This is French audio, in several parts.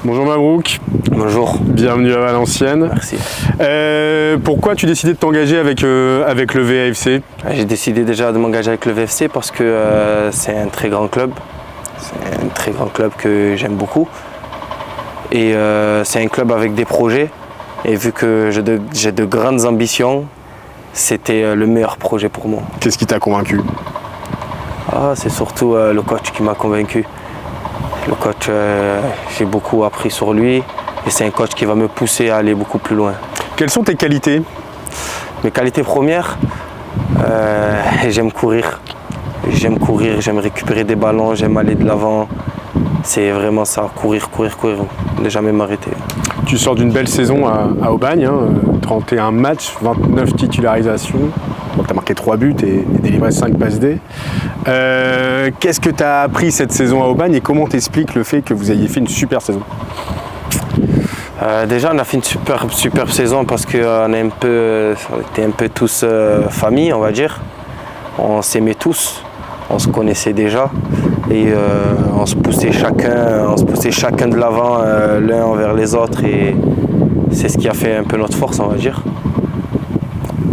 Bonjour Mabrouk. Bonjour. Bienvenue à Valenciennes. Merci. Pourquoi tu as décidé de t'engager avec le VAFC? J'ai décidé déjà de m'engager avec le VFC parce que c'est un très grand club. C'est un très grand club que j'aime beaucoup. Et c'est un club avec des projets. Et vu que j'ai de grandes ambitions, c'était le meilleur projet pour moi. Qu'est-ce qui t'a convaincu? C'est surtout le coach qui m'a convaincu. Le coach, j'ai beaucoup appris sur lui et c'est un coach qui va me pousser à aller beaucoup plus loin. Quelles sont tes qualités? Mes qualités premières, j'aime courir. J'aime courir, j'aime récupérer des ballons, j'aime aller de l'avant. C'est vraiment ça, courir, ne jamais m'arrêter. Tu sors d'une belle saison à Aubagne, 31 matchs, 29 titularisations. Tu as marqué 3 buts et délivré 5 passes D. Qu'est-ce que tu as appris cette saison à Aubagne et comment t'expliques le fait que vous ayez fait une super saison? Déjà, on a fait une superbe saison parce qu'on était un peu tous famille, on va dire. On s'aimait tous, on se connaissait déjà et on se poussait chacun de l'avant l'un envers les autres et c'est ce qui a fait un peu notre force, on va dire.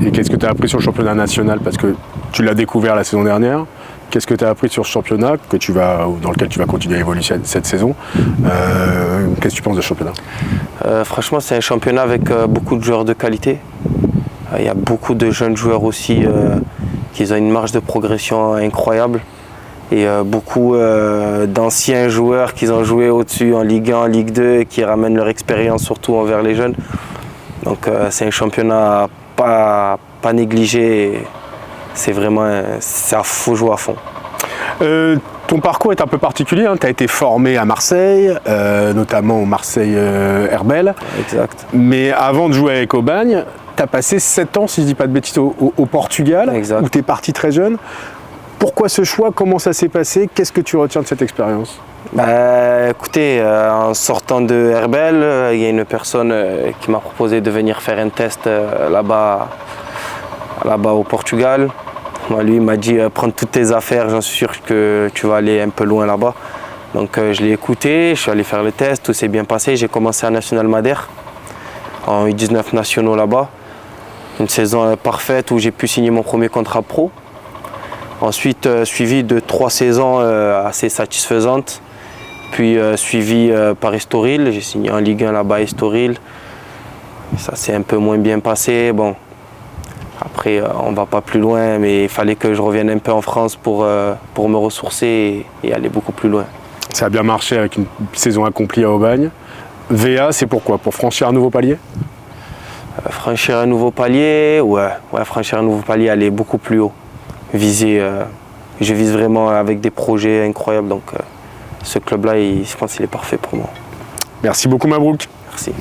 Et qu'est-ce que tu as appris sur le championnat national? Parce que tu l'as découvert la saison dernière. Qu'est-ce que tu as appris sur ce championnat dans lequel tu vas continuer à évoluer cette saison? Qu'est-ce que tu penses de ce championnat? Franchement, c'est un championnat avec beaucoup de joueurs de qualité. Il y a beaucoup de jeunes joueurs aussi qui ont une marge de progression incroyable. Et beaucoup d'anciens joueurs qui ont joué au-dessus en Ligue 1, en Ligue 2 et qui ramènent leur expérience surtout envers les jeunes. Donc c'est un championnat pas négligé. C'est vraiment, ça faut jouer à fond. Ton parcours est un peu particulier, hein. Tu as été formé à Marseille, notamment au Marseille Herbel. Exact. Mais avant de jouer avec Aubagne, tu as passé 7 ans, si je ne dis pas de bêtises, au Portugal, exact. Où tu es parti très jeune. Pourquoi ce choix? Comment ça s'est passé? Qu'est-ce que tu retiens de cette expérience? Écoutez, en sortant de Herbel, il y a une personne qui m'a proposé de venir faire un test là-bas au Portugal. Moi, lui, il m'a dit prends toutes tes affaires, j'en suis sûr que tu vas aller un peu loin là-bas. Donc je l'ai écouté, je suis allé faire le test, tout s'est bien passé. J'ai commencé à National Madère, en U19 nationaux là-bas. Une saison parfaite où j'ai pu signer mon premier contrat pro. Ensuite, suivi de 3 saisons assez satisfaisantes. Puis suivi par Estoril, j'ai signé en Ligue 1 là-bas à Estoril. Ça s'est un peu moins bien passé. Bon. Après, on ne va pas plus loin, mais il fallait que je revienne un peu en France pour me ressourcer et aller beaucoup plus loin. Ça a bien marché avec une saison accomplie à Aubagne. VA, c'est pourquoi? Pour franchir un nouveau palier? Franchir un nouveau palier, ouais, franchir un nouveau palier, aller beaucoup plus haut. Je vise vraiment avec des projets incroyables, donc ce club-là, je pense qu'il est parfait pour moi. Merci beaucoup Mabrouk. Merci.